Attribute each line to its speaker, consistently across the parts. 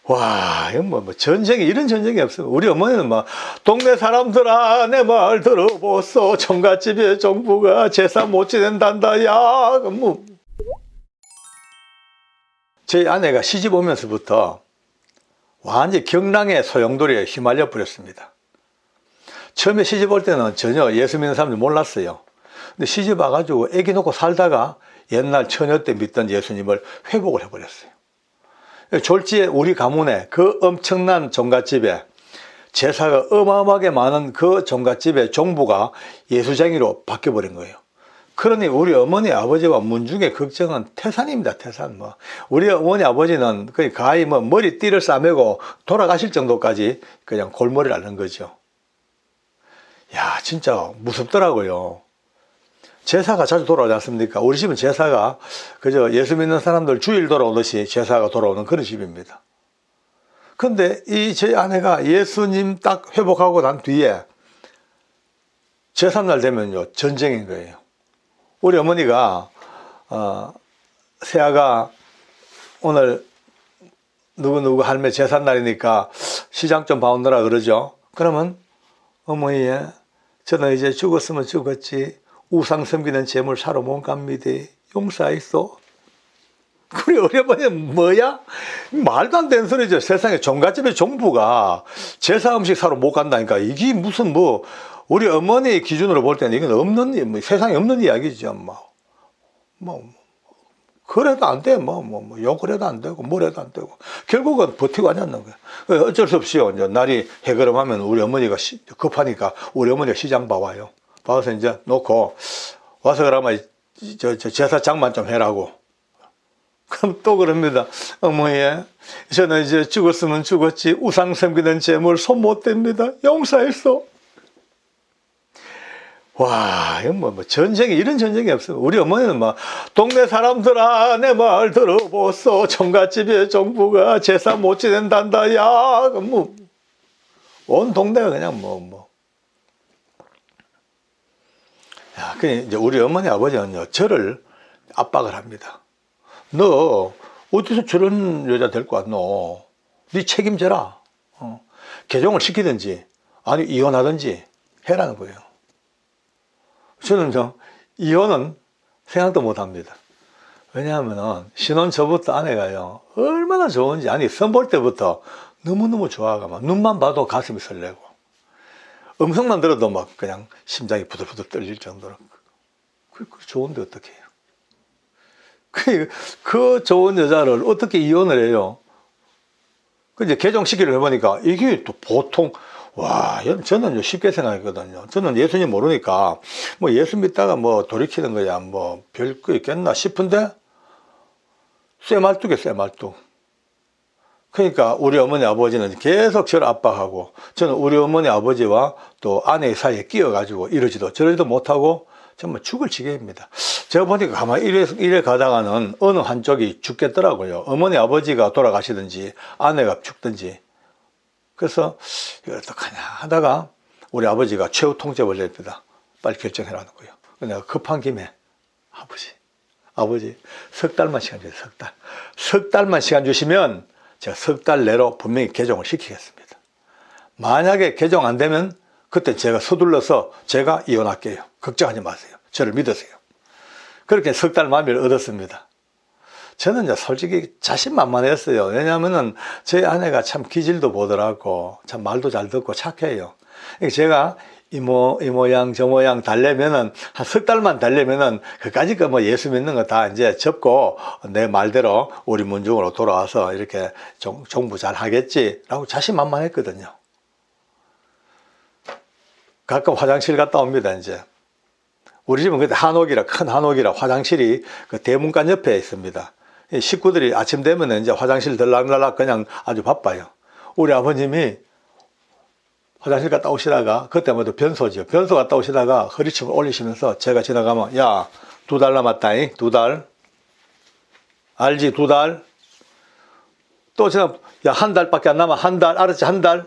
Speaker 1: 와, 이건 전쟁이, 이런 전쟁이 없어요. 우리 어머니는 막, 동네 사람들아, 내 말 들어보소. 종갓집에 종부가 제사 못 지낸단다, 야. 제 아내가 시집 오면서부터 완전히 경랑의 소용돌이에 휘말려 버렸습니다. 처음에 시집 올 때는 전혀 예수 믿는 사람들 몰랐어요. 근데 시집 와가지고 애기 놓고 살다가 옛날 처녀 때 믿던 예수님을 회복을 해버렸어요. 졸지에 우리 가문에 그 엄청난 종갓집에 제사가 어마어마하게 많은 그 종갓집의 종부가 예수쟁이로 바뀌어버린 거예요. 그러니 우리 어머니 아버지와 문중의 걱정은 태산입니다. 태산. 우리 어머니 아버지는 거의 가히 머리띠를 싸매고 돌아가실 정도까지 그냥 골머리를 앓는 거죠. 야, 진짜 무섭더라고요. 제사가 자주 돌아오지 않습니까? 우리 집은 제사가 그저 예수 믿는 사람들 주일 돌아오듯이 제사가 돌아오는 그런 집입니다. 근데 이 제 아내가 예수님 딱 회복하고 난 뒤에 제삿날 되면요, 전쟁인 거예요. 우리 어머니가 새아가 오늘 누구누구 할매 제삿날이니까 시장 좀 봐오느라 그러죠. 그러면 어머니, 저는 이제 죽었으면 죽었지 우상 섬기는 재물 사러 못 갑니다. 용서하이소. 우리 어머니는 뭐야? 말도 안 되는 소리죠. 세상에 종갓집의 종부가 제사 음식 사러 못 간다니까. 이게 무슨 우리 어머니 기준으로 볼 때는 이건 없는, 세상에 없는 이야기죠. 그래도 안 돼. 욕을 해도 안 되고, 뭘 해도 안 되고. 결국은 버티고 앉았는 거예요. 어쩔 수 없이요. 이제 날이 해그름하면 우리 어머니가 급하니까 우리 어머니가 시장 봐와요. 봐서 이제 놓고 와서 그러면 제사 장만 좀 해라고. 그럼 또 그럽니다. 어머니, 저는 이제 죽었으면 죽었지 우상 섬기는 재물 손 못 댑니다. 용서했어. 와, 이건 전쟁이, 이런 전쟁이 없어요. 우리 어머니는 동네 사람들아, 내 말 들어보소. 종갓집에 종부가 제사 못 지낸단다, 야. 온 동네가 그냥 야, 이제 우리 어머니 아버지는요, 저를 압박을 합니다. 너 어디서 저런 여자 데리고 왔노? 네 책임져라. 개종을 시키든지 아니 이혼하든지 해라는 거예요. 저는 이혼은 생각도 못 합니다. 왜냐하면 신혼 저부터 아내가요, 얼마나 좋은지, 아니 선볼 때부터 너무너무 좋아가 눈만 봐도 가슴이 설레고 음성만 들어도 그냥 심장이 부들부들 떨릴 정도로. 그 좋은데 어떻게 해요? 그 좋은 여자를 어떻게 이혼을 해요? 이제 개종시키를 해보니까 이게 또 보통, 와, 저는 쉽게 생각했거든요. 저는 예수님 모르니까 예수 믿다가 돌이키는 거야 별 거 있겠나 싶은데 쇠말뚝이에요, 쇠말뚝. 그러니까 우리 어머니 아버지는 계속 저를 압박하고 저는 우리 어머니 아버지와 또 아내 사이에 끼어가지고 이러지도 저러지도 못하고 정말 죽을 지경입니다. 제가 보니까 가만히 이래 가다가는 어느 한쪽이 죽겠더라고요. 어머니 아버지가 돌아가시든지 아내가 죽든지. 그래서 이걸 어떡하냐 하다가 우리 아버지가 최후 통제 원리입니다. 빨리 결정해라는 거예요. 내가 급한 김에 아버지 석 달만 시간 주세요. 석 달만 시간 주시면 제가 석 달 내로 분명히 개종을 시키겠습니다. 만약에 개종 안 되면 그때 제가 서둘러서 제가 이혼할게요. 걱정하지 마세요. 저를 믿으세요. 그렇게 석 달 만미를 얻었습니다. 저는 이제 솔직히 자신만만했어요. 왜냐하면은 제 아내가 참 기질도 보더라고, 참 말도 잘 듣고 착해요. 제가 이 모양 저 모양 달래면은 한 석 달만 달래면은 그까짓 거 예수 믿는 거 다 이제 접고 내 말대로 우리 문중으로 돌아와서 이렇게 종부 잘 하겠지라고 자신만만했거든요. 가끔 화장실 갔다 옵니다. 이제 우리 집은 그때 큰 한옥이라 화장실이 그 대문간 옆에 있습니다. 식구들이 아침 되면 이제 화장실 들락날락 그냥 아주 바빠요. 우리 아버님이 화장실 갔다 오시다가, 그때마다 변소죠. 변소 갔다 오시다가 허리춤을 올리시면서 제가 지나가면, 야, 2달 남았다잉, 2달. 알지, 2달. 또 제가, 야, 1달밖에 안 남아, 1달, 알았지, 1달.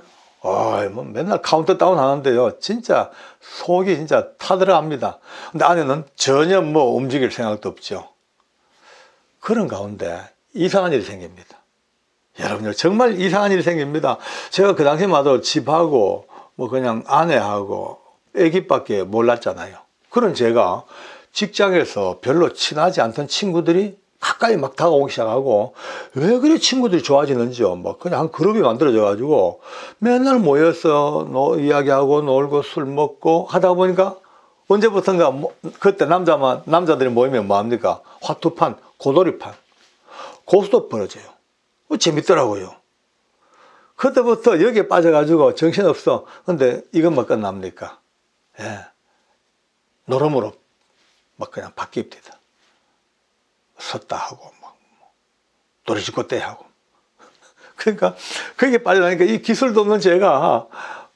Speaker 1: 맨날 카운트다운 하는데요. 진짜 속이 진짜 타들어갑니다. 근데 아내는 전혀 움직일 생각도 없죠. 그런 가운데 이상한 일이 생깁니다. 여러분들 정말 이상한 일이 생깁니다. 제가 그 당시마다 집하고 뭐 그냥 아내하고 애기밖에 몰랐잖아요. 그런 제가 직장에서 별로 친하지 않던 친구들이 가까이 막 다가오기 시작하고, 왜 그래 친구들이 좋아지는지요. 막 그냥 한 그룹이 만들어져 가지고 맨날 모여서 이야기하고 놀고 술 먹고 하다 보니까 언제부턴가 그때 남자들이 모이면 뭐합니까? 화투판, 고돌이판, 고수도 벌어져요. 재밌더라고요. 그때부터 여기에 빠져가지고 정신없어. 근데 이것만 끝납니까? 예. 노름으로 막 그냥 바뀝니다. 섰다 하고, 막, 도리지고 때 하고. 그러니까, 그게 빠져나니까 이 기술도 없는 제가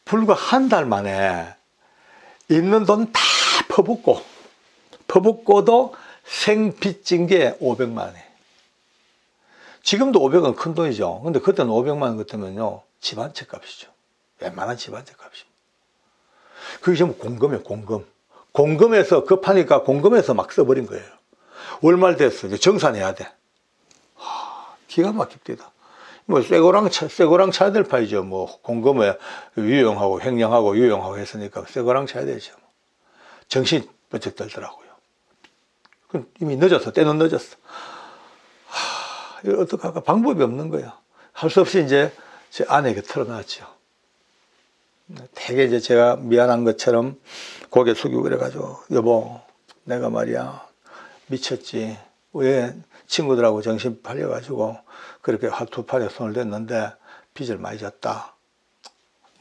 Speaker 1: 불과 한 달 만에 있는 돈 다 퍼붓고도 생빚진 게 500만 원이에요. 지금도 500원 큰 돈이죠. 근데 그때는 500만 원 같으면요, 집 한 채 값이죠. 웬만한 집 한 채 값입니다. 그게 전부 공금이에요, 공금. 공금에서 급하니까 공금에서 막 써버린 거예요. 월말 됐어. 이제 정산해야 돼. 기가 막힙니다. 뭐, 쇠고랑 차야 될 파이죠. 뭐, 공금에 유용하고 횡령하고 유용하고 했으니까 쇠고랑 차야 되죠. 정신이 번쩍 들더라고요. 이미 늦었어. 때는 늦었어. 이거 어떡할까? 방법이 없는 거야. 할 수 없이 이제 제 아내에게 털어놨죠. 되게 이제 제가 미안한 것처럼 고개 숙이고 그래가지고, 여보, 내가 말이야, 미쳤지. 왜 친구들하고 정신 팔려가지고 그렇게 화투판에 손을 댔는데 빚을 많이 졌다.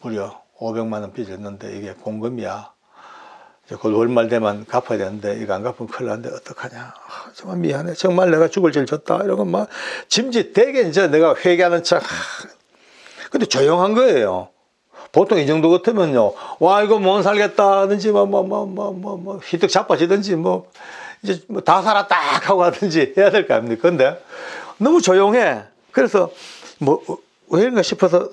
Speaker 1: 무려 500만 원 빚졌는데 이게 공금이야. 이제 곧 월말 되면 갚아야 되는데 이거 안 갚으면 큰일 나는데 어떡하냐. 정말 미안해. 정말 내가 죽을 죄를 졌다. 이러고 막 짐짓 되게 이제 내가 회개하는 척. 근데 조용한 거예요. 보통 이 정도 같으면요, 와, 이거 못 살겠다든지, 휘득 자빠지든지, 이제 다 살았다 하고 하든지 해야 될 거 아닙니까? 근데 너무 조용해. 그래서 왜 이런가 싶어서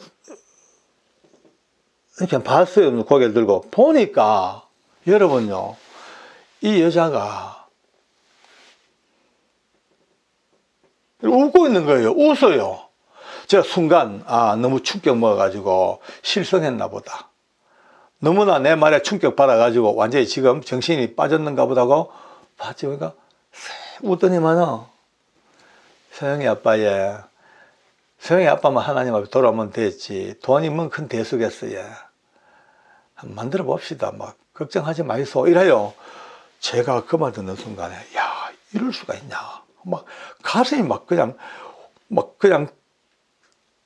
Speaker 1: 이렇게 봤어요. 고개를 들고. 보니까, 여러분요, 이 여자가 웃고 있는 거예요. 웃어요. 제가 순간, 너무 충격 먹어가지고 실성했나 보다. 너무나 내 말에 충격 받아가지고 완전히 지금 정신이 빠졌는가 보다고 봤지. 그러니까 웃더니만은, 서영이 아빠만 하나님 앞에 돌아오면 됐지. 돈이면 큰 대수겠어, 얘. 한번 만들어 봅시다. 막, 걱정하지 마이소. 이래요. 제가 그 말 듣는 순간에, 야, 이럴 수가 있냐. 막, 가슴이 그냥,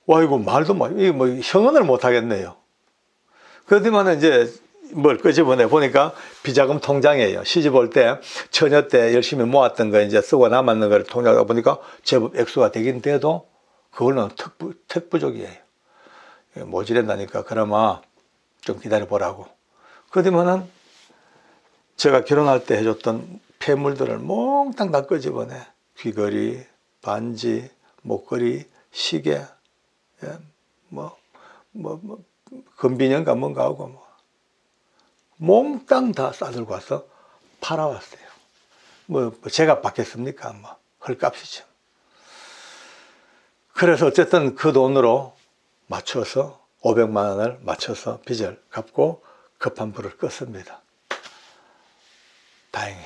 Speaker 1: 와, 이거 말도 형언을 못 하겠네요. 그러더니만 이제 뭘 끄집어내 보니까 비자금 통장이에요. 시집 올 때, 처녀 때 열심히 모았던 거 이제 쓰고 남았는 걸 통장에 보니까 제법 액수가 되긴 돼도 그걸로는 특부족이에요. 모자란다니까 그나마 좀 기다려 보라고. 그러더니만은 제가 결혼할 때 해줬던 폐물들을 몽땅 다 끄집어내. 귀걸이, 반지, 목걸이, 시계, 금비년가 뭔가 하고 몽땅 다 싸들고 와서 팔아왔어요. 제가 받겠습니까? 헐값이죠. 그래서 어쨌든 그 돈으로 맞춰서 500만 원을 맞춰서 빚을 갚고 급한 불을 껐습니다. 다행히.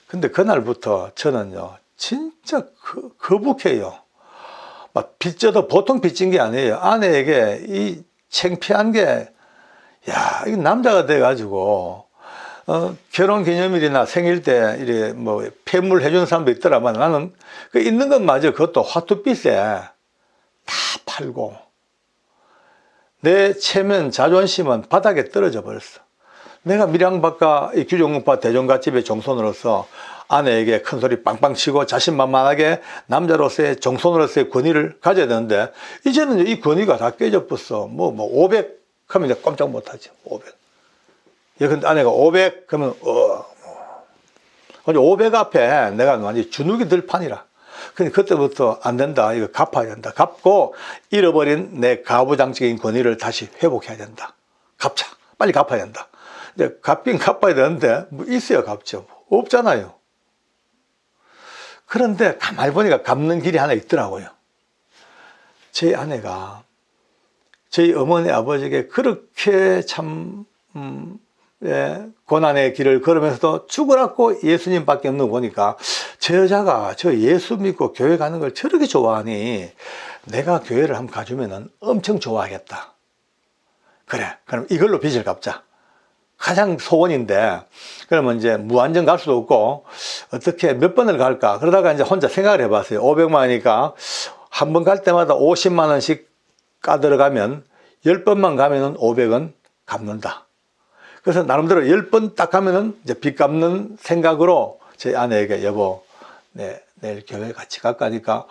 Speaker 1: 근데 그날부터 저는요, 진짜 거북해요. 빚져도 보통 빚진 게 아니에요. 아내에게 이 창피한 게, 야, 이 남자가 돼가지고, 결혼 기념일이나 생일 때, 이래, 폐물 해주는 사람도 있더라만 나는 그 있는 것마저 그것도 화투빚에 다 팔고, 내 체면, 자존심은 바닥에 떨어져 버렸어. 내가 밀양박가 이 규종파 대종갓집의 종손으로서 아내에게 큰 소리 빵빵 치고 자신만만하게 남자로서의 정손으로서의 권위를 가져야 되는데, 이제는 이 권위가 다 깨져버렸어. 500 하면 이제 꼼짝 못하지. 500. 예, 근데 아내가 500 그러면 500 앞에 내가 완전히 주눅이 들 판이라. 근데 그때부터 안 된다. 이거 갚아야 된다. 갚고 잃어버린 내 가부장적인 권위를 다시 회복해야 된다. 갚자. 빨리 갚아야 된다. 이제 갚긴 갚아야 되는데 있어야 갚죠. 없잖아요. 그런데 가만히 보니까 갚는 길이 하나 있더라고요. 제 아내가 저희 어머니 아버지에게 그렇게 참 고난의 길을 걸으면서도 죽으라고 예수님밖에 없는 거 보니까 저 여자가 저 예수 믿고 교회 가는 걸 저렇게 좋아하니 내가 교회를 한번 가주면 엄청 좋아하겠다. 그래, 그럼 이걸로 빚을 갚자. 가장 소원인데, 그러면 이제 무한정 갈 수도 없고, 어떻게 몇 번을 갈까? 그러다가 이제 혼자 생각을 해봤어요. 500만 원이니까 한 번 갈 때마다 50만 원씩 까들어가면 10번만 가면은 500원 갚는다. 그래서 나름대로 10번 딱 가면은 이제 빚 갚는 생각으로 제 아내에게 여보, 내일 교회 같이 갈까 하니까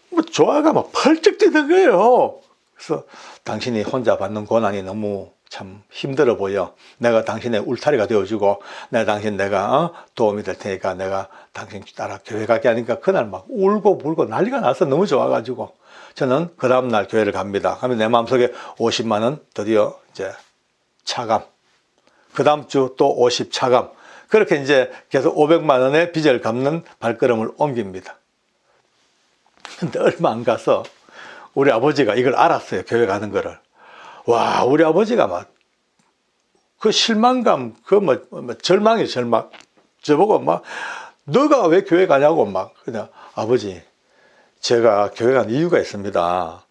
Speaker 1: 뭐 조화가 막 펄쩍 뛰는 거예요. 그래서 당신이 혼자 받는 고난이 너무 참 힘들어 보여. 내가 당신의 울타리가 되어주고, 내가 도움이 될 테니까 내가 당신 따라 교회 가게 하니까 그날 막 울고 불고 난리가 나서 너무 좋아가지고 저는 그 다음날 교회를 갑니다. 그러면 내 마음속에 50만 원 드디어 이제 차감. 그 다음 주 또 50 차감. 그렇게 이제 계속 500만 원의 빚을 갚는 발걸음을 옮깁니다. 근데 얼마 안 가서 우리 아버지가 이걸 알았어요. 교회 가는 거를. 와, 우리 아버지가 막 그 실망감, 절망이 절망. 저보고 막 너가 왜 교회 가냐고 막. 그냥 아버지, 제가 교회 간 이유가 있습니다.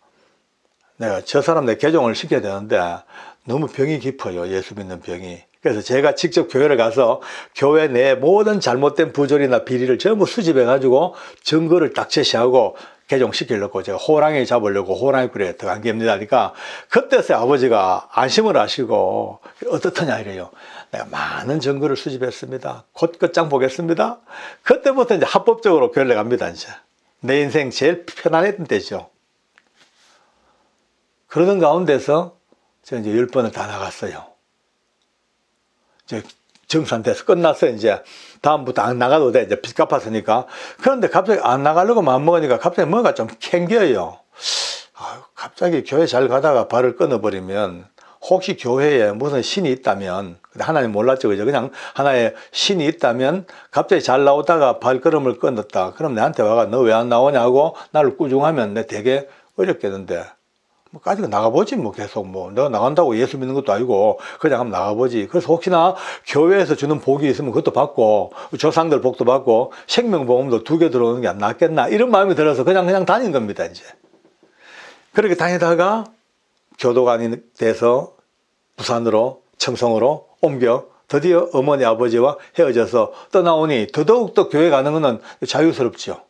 Speaker 1: 내가 저 사람 내 개종을 시켜야 되는데 너무 병이 깊어요. 예수 믿는 병이. 그래서 제가 직접 교회를 가서 교회 내 모든 잘못된 부조리나 비리를 전부 수집해가지고 증거를 딱 제시하고 개종시키려고 제가 호랑이 잡으려고 호랑이 굴에 들어간 겁니다. 그러니까 그때서야 아버지가 안심을 하시고 어떻더냐 이래요. 내가 많은 증거를 수집했습니다. 곧 끝장 보겠습니다. 그때부터 이제 합법적으로 교회를 갑니다. 이제 내 인생 제일 편안했던 때죠. 그러던 가운데서 제가 이제 10번을 다 나갔어요. 이제 정산돼서 끝났어요. 이제 다음부터 안 나가도 돼. 이제 빚 갚았으니까. 그런데 갑자기 안 나가려고 마음먹으니까 갑자기 뭔가 좀 캥겨요. 갑자기 교회 잘 가다가 발을 끊어버리면 혹시 교회에 무슨 신이 있다면, 하나님 몰랐죠. 그죠? 그냥 하나의 신이 있다면 갑자기 잘 나오다가 발걸음을 끊었다. 그럼 내한테 와가 너 왜 안 나오냐고 나를 꾸중하면 내 되게 어렵겠는데. 뭐 까지가 나가보지 뭐 계속 내가 나간다고 예수 믿는 것도 아니고 그냥 한번 나가보지. 그래서 혹시나 교회에서 주는 복이 있으면 그것도 받고 조상들 복도 받고 생명보험도 2개 들어오는 게 안 낫겠나 이런 마음이 들어서 그냥 다닌 겁니다. 이제 그렇게 다니다가 교도관이 돼서 부산으로 청송으로 옮겨 드디어 어머니 아버지와 헤어져서 떠나오니 더더욱더 교회 가는 것은 자유스럽죠.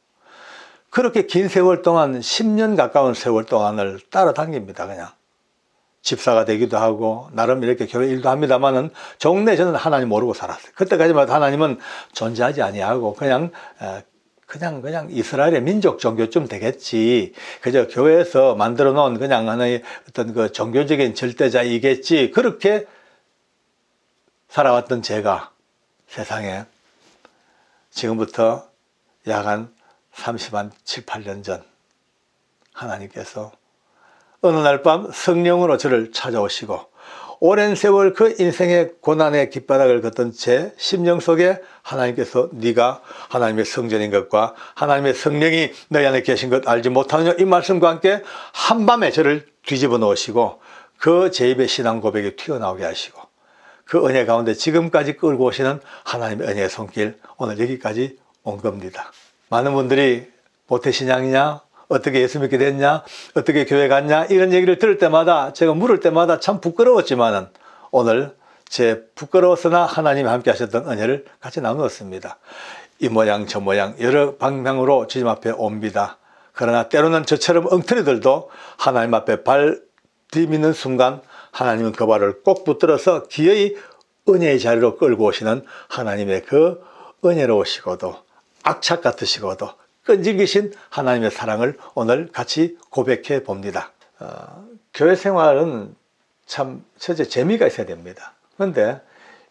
Speaker 1: 그렇게 긴 세월 동안 10년 가까운 세월 동안을 따라다닙니다. 그냥 집사가 되기도 하고 나름 이렇게 교회 일도 합니다만은 종래 저는 하나님 모르고 살았어요. 그때까지만 해도 하나님은 존재하지 아니하고 그냥 이스라엘의 민족 종교쯤 되겠지. 그저 교회에서 만들어 놓은 그냥 하나의 어떤 그 종교적인 절대자이겠지. 그렇게 살아왔던 제가 세상에 지금부터 약 한 7, 8년 전 하나님께서 어느 날 밤 성령으로 저를 찾아오시고 오랜 세월 그 인생의 고난의 깃바닥을 걷던 제 심령 속에 하나님께서 네가 하나님의 성전인 것과 하나님의 성령이 너희 안에 계신 것 알지 못하느냐 이 말씀과 함께 한밤에 저를 뒤집어 놓으시고 그 제 입의 신앙 고백이 튀어나오게 하시고 그 은혜 가운데 지금까지 끌고 오시는 하나님의 은혜의 손길 오늘 여기까지 온 겁니다. 많은 분들이 모태신앙이냐, 어떻게 예수 믿게 됐냐, 어떻게 교회 갔냐 이런 얘기를 들을 때마다 제가 물을 때마다 참 부끄러웠지만은 오늘 제 부끄러웠으나 하나님이 함께 하셨던 은혜를 같이 나누었습니다. 이 모양 저 모양 여러 방향으로 주님 앞에 옵니다. 그러나 때로는 저처럼 엉터리들도 하나님 앞에 발 디미는 순간 하나님은 그 발을 꼭 붙들어서 기어이 은혜의 자리로 끌고 오시는 하나님의 그 은혜로우시고도 악착 같으시고도 끈질기신 하나님의 사랑을 오늘 같이 고백해 봅니다. 교회 생활은 참 첫째 재미가 있어야 됩니다. 그런데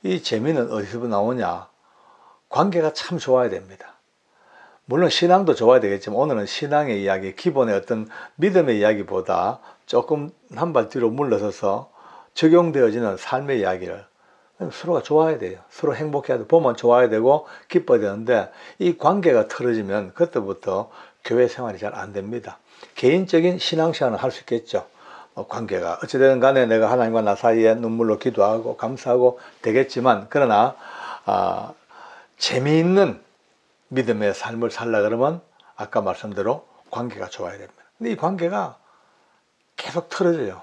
Speaker 1: 이 재미는 어디서 나오냐? 관계가 참 좋아야 됩니다. 물론 신앙도 좋아야 되겠지만 오늘은 신앙의 이야기, 기본의 어떤 믿음의 이야기보다 조금 한 발 뒤로 물러서서 적용되어지는 삶의 이야기를 서로가 좋아야 돼요. 서로 행복해야 되고 보면 좋아야 되고 기뻐야 되는데 이 관계가 틀어지면 그때부터 교회 생활이 잘 안 됩니다. 개인적인 신앙생활을 할 수 있겠죠. 관계가 어찌되든 간에 내가 하나님과 나 사이에 눈물로 기도하고 감사하고 되겠지만, 그러나 재미있는 믿음의 삶을 살라 그러면 아까 말씀대로 관계가 좋아야 됩니다. 근데 이 관계가 계속 틀어져요.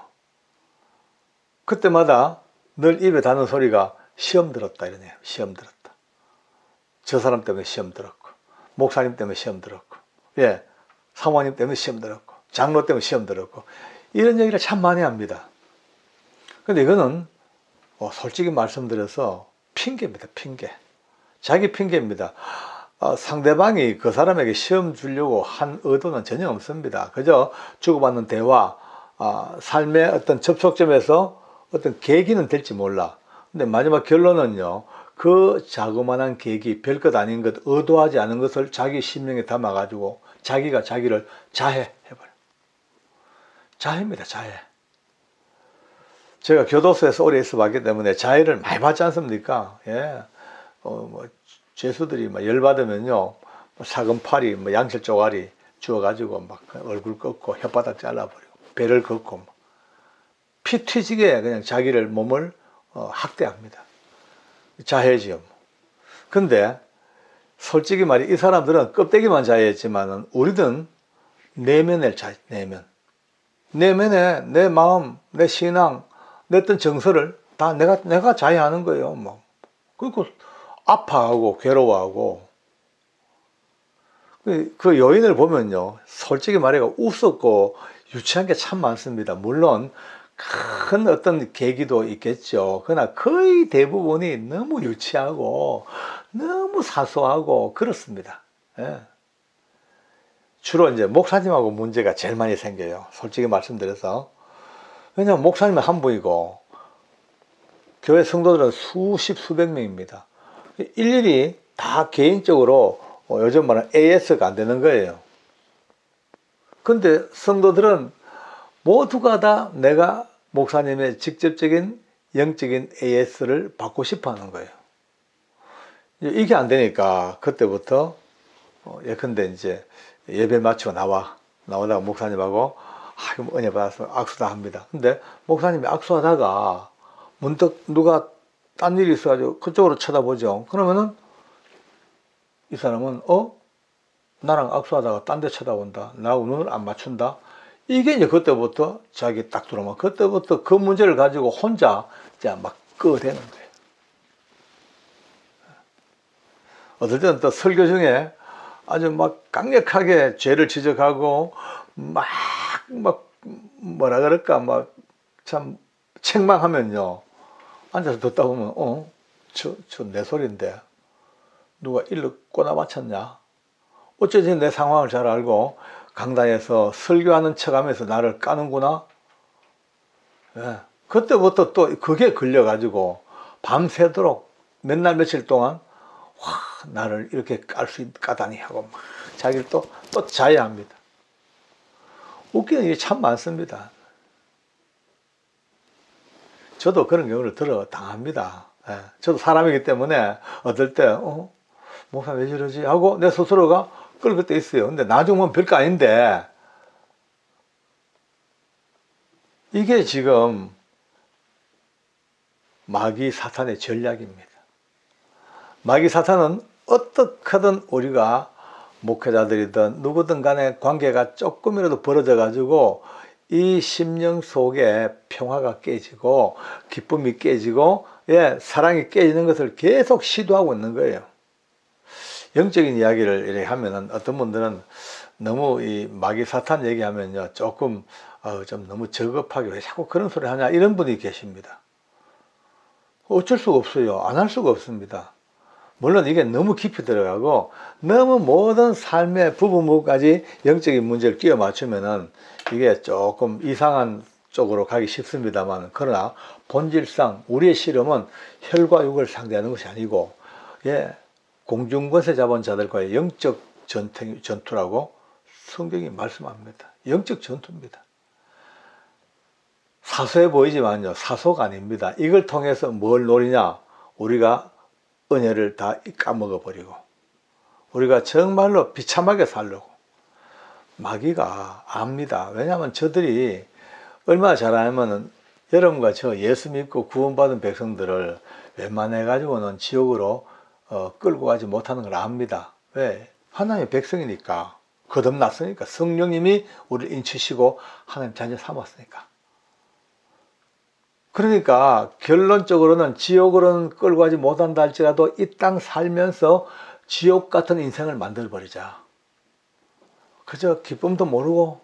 Speaker 1: 그때마다 늘 입에 닿는 소리가 시험 들었다 이러네요. 시험 들었다. 저 사람 때문에 시험 들었고, 목사님 때문에 시험 들었고, 예, 사모님 때문에 시험 들었고, 장로 때문에 시험 들었고, 이런 얘기를 참 많이 합니다. 근데 이거는 솔직히 말씀드려서 핑계입니다. 핑계. 자기 핑계입니다. 상대방이 그 사람에게 시험 주려고 한 의도는 전혀 없습니다. 그저 주고받는 대화, 삶의 어떤 접촉점에서 어떤 계기는 될지 몰라. 근데 마지막 결론은요, 그 자그마한 계기, 별것 아닌 것, 의도하지 않은 것을 자기 심령에 담아가지고 자기가 자기를 자해해버려요. 자해입니다, 자해. 제가 교도소에서 오래 있어 봤기 때문에 자해를 많이 받지 않습니까? 예. 죄수들이 막 열받으면요, 사금팔이, 양철 쪼가리 주워가지고 막 얼굴 꺾고 혓바닥 잘라버리고 배를 걷고 피 튀지게 그냥 자기를 몸을 학대합니다. 자해지요. 근데 솔직히 말해 이 사람들은 껍데기만 자해했지만은 우리는 내면을 내면에 내 마음, 내 신앙, 내 어떤 정서를 다 내가 자해하는 거예요. 뭐. 그리고 아파하고 괴로워하고. 그 요인을 보면요, 솔직히 말해 우습고 유치한 게 참 많습니다. 물론 큰 어떤 계기도 있겠죠. 그러나 거의 대부분이 너무 유치하고 너무 사소하고 그렇습니다. 예. 주로 이제 목사님하고 문제가 제일 많이 생겨요. 솔직히 말씀드려서. 왜냐하면 목사님은 한 분이고 교회 성도들은 수십 수백 명입니다. 일일이 다 개인적으로 요즘 말하는 AS가 안 되는 거예요. 근데 성도들은 모두가 다 내가 목사님의 직접적인 영적인 AS를 받고 싶어 하는 거예요. 이게 안 되니까 그때부터 예컨대 이제 예배 마치고 나오다가 목사님하고 은혜 받아서 악수다 합니다. 근데 목사님이 악수하다가 문득 누가 딴 일이 있어가지고 그쪽으로 쳐다보죠. 그러면은 이 사람은 나랑 악수하다가 딴 데 쳐다본다. 나하고 눈을 안 맞춘다. 이게 이제 그때부터 자기 딱 들어오면 그때부터 그 문제를 가지고 혼자 이제 막 끄대는 거예요. 어떨 때는 또 설교 중에 아주 막 강력하게 죄를 지적하고 막 뭐라 그럴까 막 참 책망하면요, 앉아서 듣다 보면 저 내 소리인데 누가 일로 꼬나 맞췄냐? 어쩌지 내 상황을 잘 알고 강단에서 설교하는 척하면서 나를 까는구나. 예. 그때부터 또 그게 걸려가지고 밤새도록 몇 날 며칠 동안 나를 이렇게 까다니 하고 막 자기를 또 자해합니다. 웃기는 일이 참 많습니다. 저도 그런 경우를 당합니다. 예. 저도 사람이기 때문에 어떨 때 목사 왜 저러지 하고 내 스스로가 끌 때 있어요. 근데 나중에 보면 별거 아닌데 이게 지금 마귀 사탄의 전략입니다. 마귀 사탄은 어떻게든 우리가 목회자들이든 누구든 간에 관계가 조금이라도 벌어져 가지고 이 심령 속에 평화가 깨지고 기쁨이 깨지고 사랑이 깨지는 것을 계속 시도하고 있는 거예요. 영적인 이야기를 이렇게 하면은 어떤 분들은 너무 이 마귀 사탄 얘기하면요 조금 좀 너무 저급하게 왜 자꾸 그런 소리 하냐 이런 분이 계십니다. 어쩔 수가 없어요. 안 할 수가 없습니다. 물론 이게 너무 깊이 들어가고 너무 모든 삶의 부분까지 영적인 문제를 끼워 맞추면은 이게 조금 이상한 쪽으로 가기 쉽습니다만, 그러나 본질상 우리의 씨름은 혈과 육을 상대하는 것이 아니고 공중권세 잡은 자들과의 영적 전투라고 성경이 말씀합니다. 영적 전투입니다. 사소해 보이지만요, 사소가 아닙니다. 이걸 통해서 뭘 노리냐? 우리가 은혜를 다 까먹어 버리고 우리가 정말로 비참하게 살려고 마귀가 압니다. 왜냐하면 저들이 얼마나 잘하냐면은 여러분과 저 예수 믿고 구원받은 백성들을 웬만해 가지고는 지옥으로 끌고 가지 못하는 걸 압니다. 왜? 하나님의 백성이니까, 거듭났으니까, 성령님이 우리를 인치시고 하나님 자녀 삼았으니까. 그러니까 결론적으로는 지옥으로는 끌고 가지 못한다 할지라도 이 땅 살면서 지옥 같은 인생을 만들어버리자. 그저 기쁨도 모르고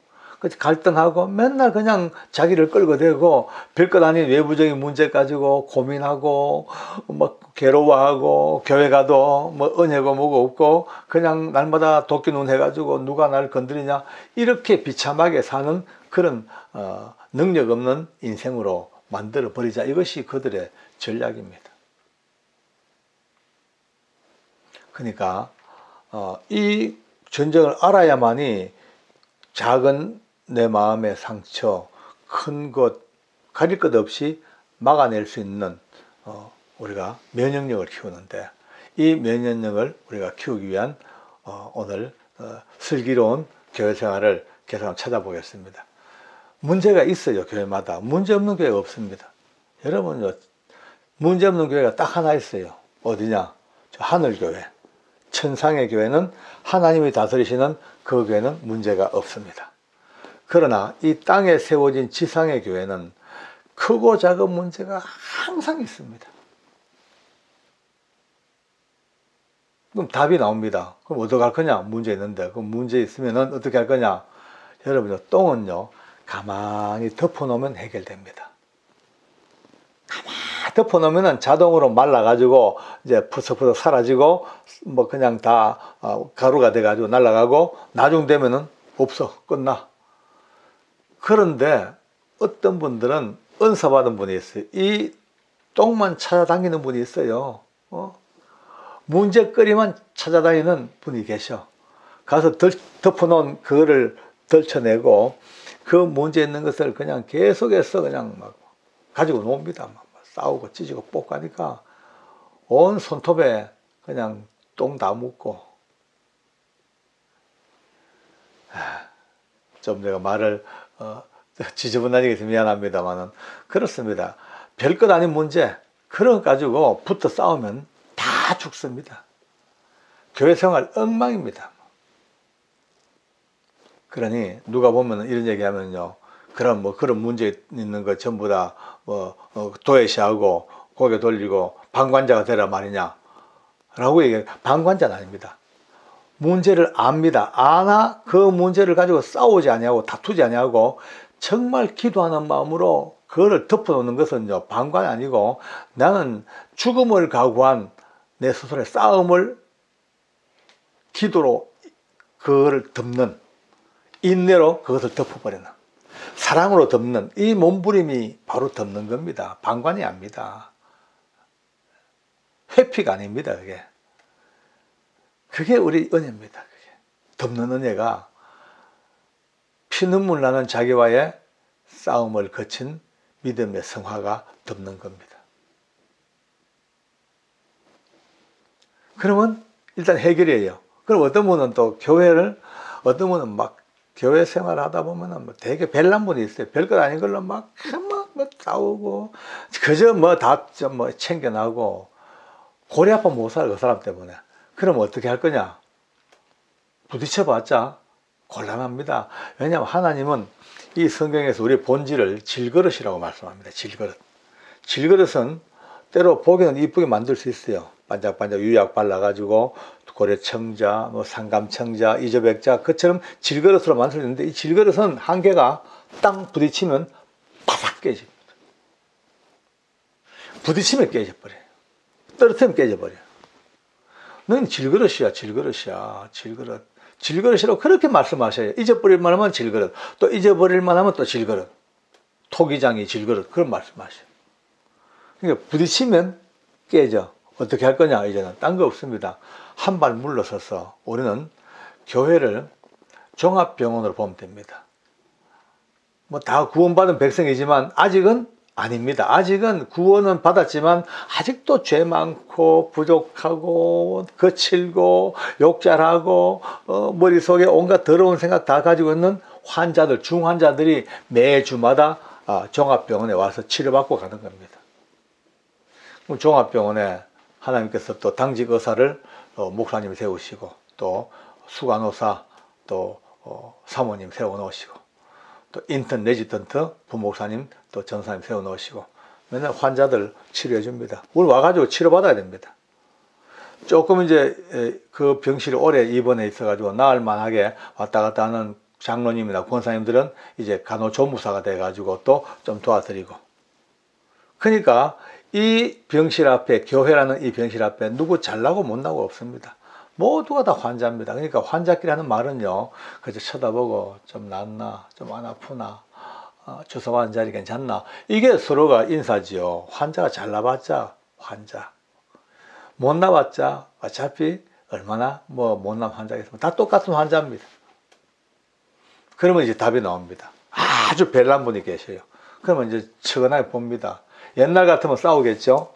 Speaker 1: 갈등하고 맨날 그냥 자기를 끌고 대고 별것 아닌 외부적인 문제 가지고 고민하고 막 괴로워하고 교회 가도 뭐 은혜고 뭐고 없고 그냥 날마다 도끼눈 해가지고 누가 날 건드리냐 이렇게 비참하게 사는 그런 능력 없는 인생으로 만들어 버리자. 이것이 그들의 전략입니다. 그러니까 이 전쟁을 알아야만이 작은 내 마음의 상처, 큰 것, 가릴 것 없이 막아낼 수 있는 우리가 면역력을 키우는데, 이 면역력을 우리가 키우기 위한 오늘 슬기로운 교회 생활을 계속 한번 찾아보겠습니다. 문제가 있어요. 교회마다. 문제 없는 교회가 없습니다. 여러분요, 문제 없는 교회가 딱 하나 있어요. 어디냐? 저 하늘교회. 천상의 교회는 하나님이 다스리시는 그 교회는 문제가 없습니다. 그러나 이 땅에 세워진 지상의 교회는 크고 작은 문제가 항상 있습니다. 그럼 답이 나옵니다. 그럼 어떻게 할 거냐? 문제 있는데. 그럼 문제 있으면 어떻게 할 거냐? 여러분요, 똥은요, 가만히 덮어놓으면 해결됩니다. 가만히 덮어놓으면 자동으로 말라가지고 이제 푸석푸석 사라지고 뭐 그냥 다 가루가 돼가지고 날아가고 나중 되면은 없어. 끝나. 그런데 어떤 분들은 은사 받은 분이 있어요. 이 똥만 찾아다니는 분이 있어요. 문제거리만 찾아다니는 분이 계셔. 가서 덮어놓은 그거를 덜쳐내고 그 문제 있는 것을 그냥 계속해서 그냥 막 가지고 놉니다. 막 싸우고 찢고 볶아니까 온 손톱에 그냥 똥 다 묻고. 좀 내가 말을 지저분하게 해서 미안합니다만은 그렇습니다. 별것 아닌 문제 그런 거 가지고 붙어 싸우면 다 죽습니다. 교회 생활 엉망입니다. 그러니 누가 보면 이런 얘기하면요, 그럼 뭐 그런 문제 있는 거 전부 다 뭐 도외시하고 고개 돌리고 방관자가 되라 말이냐 라고 얘기해요. 방관자는 아닙니다. 문제를 압니다. 아나 그 문제를 가지고 싸우지 아니하고 다투지 아니하고 정말 기도하는 마음으로 그거를 덮어놓는 것은요, 방관이 아니고 나는 죽음을 각오한 내 스스로의 싸움을 기도로 그거를 덮는, 인내로 그것을 덮어버리는, 사랑으로 덮는 이 몸부림이 바로 덮는 겁니다. 방관이 아닙니다. 회피가 아닙니다. 그게 우리 은혜입니다. 덮는 은혜가 피눈물 나는 자기와의 싸움을 거친 믿음의 성화가 덮는 겁니다. 그러면 일단 해결이에요. 그럼 어떤 분은 또 교회를, 어떤 분은 막 교회 생활 하다 보면은 뭐 되게 별난 분이 있어요. 별것 아닌 걸로 막 싸우고, 그저 뭐 다 뭐 챙겨나고, 고리 아파 못 살아, 그 사람 때문에. 그럼 어떻게 할 거냐? 부딪혀봤자 곤란합니다. 왜냐하면 하나님은 이 성경에서 우리의 본질을 질그릇이라고 말씀합니다. 질그릇. 질그릇은 때로 보기는 이쁘게 만들 수 있어요. 반짝반짝 유약 발라가지고 고래청자, 뭐 상감청자, 이조백자, 그처럼 질그릇으로 만들 수 있는데 이 질그릇은 한계가 땅 부딪히면 바삭 깨집니다. 부딪히면 깨져버려요. 떨어뜨리면 깨져버려요. 너는 질그릇이야, 질그릇이야, 질그릇. 질그릇이라고 그렇게 말씀하셔요. 잊어버릴 만하면 질그릇, 또 잊어버릴 만하면 또 질그릇, 토기장이 질그릇, 그런 말씀하셔요. 그러니까 부딪히면 깨져. 어떻게 할 거냐? 이제는 딴 거 없습니다. 한 발 물러서서 우리는 교회를 종합병원으로 보면 됩니다. 뭐 다 구원받은 백성이지만 아직은 아닙니다. 아직은 구원은 받았지만 아직도 죄 많고 부족하고 거칠고 욕잘하고 머릿속에 온갖 더러운 생각 다 가지고 있는 환자들, 중환자들이 매주마다 종합병원에 와서 치료받고 가는 겁니다. 그럼 종합병원에 하나님께서 또 당직 의사를 목사님 세우시고 또 수간호사 또 사모님 세워놓으시고 또 인턴 레지던트 부목사님 또 전사님 세워놓으시고 맨날 환자들 치료해 줍니다. 우리 와가지고 치료받아야 됩니다. 조금 이제 그 병실에 오래 입원해 있어가지고 나을 만하게 왔다 갔다 하는 장로님이나 권사님들은 이제 간호조무사가 돼가지고 또 좀 도와드리고. 그러니까 이 병실 앞에, 교회라는 이 병실 앞에 누구 잘나고 못나고 없습니다. 모두가 다 환자입니다. 그러니까 환자끼리 하는 말은요, 그저 쳐다보고 좀 낫나, 좀 안 아프나, 주사 맞은 자리 괜찮나, 이게 서로가 인사지요. 환자가 잘나봤자 환자, 못 나봤자 어차피 얼마나 못난 환자가 있으면 다 똑같은 환자입니다. 그러면 이제 답이 나옵니다. 아주 별난 분이 계셔요. 그러면 이제 측은하게 봅니다. 옛날 같으면 싸우겠죠?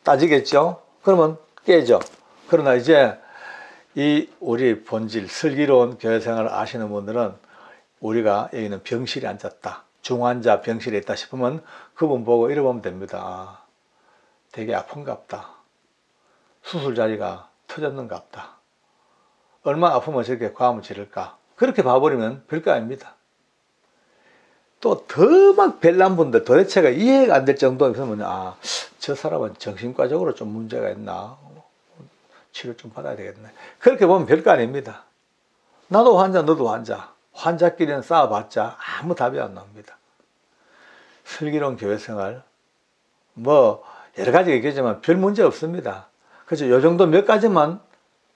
Speaker 1: 따지겠죠? 그러면 깨죠. 그러나 이제 이 우리 본질, 슬기로운 교회 생활을 아시는 분들은 우리가 여기는 병실에 앉았다, 중환자 병실에 있다 싶으면 그분 보고 이래 보면 됩니다. 되게 아픈갑다. 수술 자리가 터졌는갑다. 얼마나 아프면 저렇게 과음을 지를까. 그렇게 봐버리면 별거 아닙니다. 또 더 막 별난 분들, 도대체가 이해가 안 될 정도 있으면 저 사람은 정신과적으로 좀 문제가 있나, 치료 좀 받아야 되겠네. 그렇게 보면 별거 아닙니다. 나도 환자, 너도 환자. 환자끼리는 싸워봤자 아무 답이 안 나옵니다. 슬기로운 교회 생활, 여러 가지 얘기하지만 별 문제 없습니다. 그래서 요 정도 몇 가지만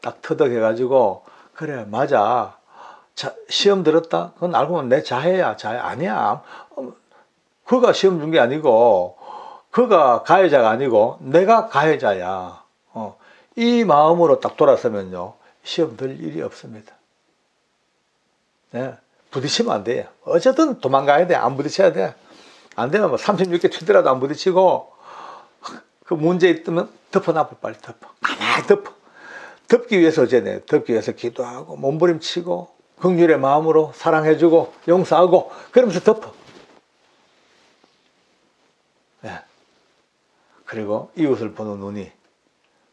Speaker 1: 딱 터득해가지고, 그래, 맞아. 시험 들었다? 그건 알고 보면 내 자해야. 자해 아니야. 그가 시험 준 게 아니고, 그가 가해자가 아니고, 내가 가해자야. 이 마음으로 딱 돌아서면요, 시험 들 일이 없습니다. 네, 부딪히면 안 돼요. 어쨌든 도망가야 돼. 안 부딪혀야 돼. 안 되면 36개 튀더라도 안 부딪히고, 그 문제 있으면 덮어놔, 빨리 덮어. 가만히 덮어. 덮기 위해서 어제네. 덮기 위해서 기도하고, 몸부림치고, 긍휼의 마음으로 사랑해주고, 용서하고, 그러면서 덮어. 네. 그리고 이웃을 보는 눈이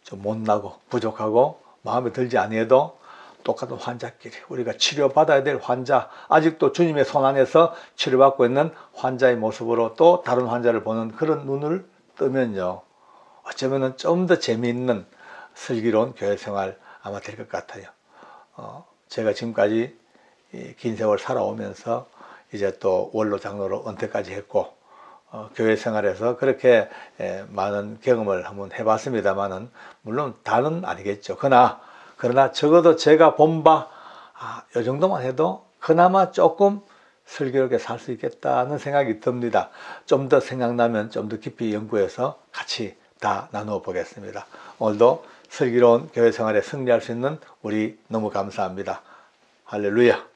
Speaker 1: 좀 못나고 부족하고 마음에 들지 아니해도 똑같은 환자끼리 우리가 치료받아야 될 환자, 아직도 주님의 손 안에서 치료받고 있는 환자의 모습으로 또 다른 환자를 보는 그런 눈을 뜨면요, 어쩌면 좀 더 재미있는 슬기로운 교회 생활 아마 될 것 같아요. 제가 지금까지 긴 세월 살아오면서 이제 또 원로 장로로 은퇴까지 했고, 교회 생활에서 그렇게 많은 경험을 한번 해봤습니다만은, 물론 다는 아니겠죠. 그러나 적어도 제가 본 바, 이 정도만 해도 그나마 조금 슬기롭게 살 수 있겠다는 생각이 듭니다. 좀 더 생각나면 좀 더 깊이 연구해서 같이 다 나누어 보겠습니다. 오늘도 슬기로운 교회 생활에 승리할 수 있는 우리 너무 감사합니다. 할렐루야.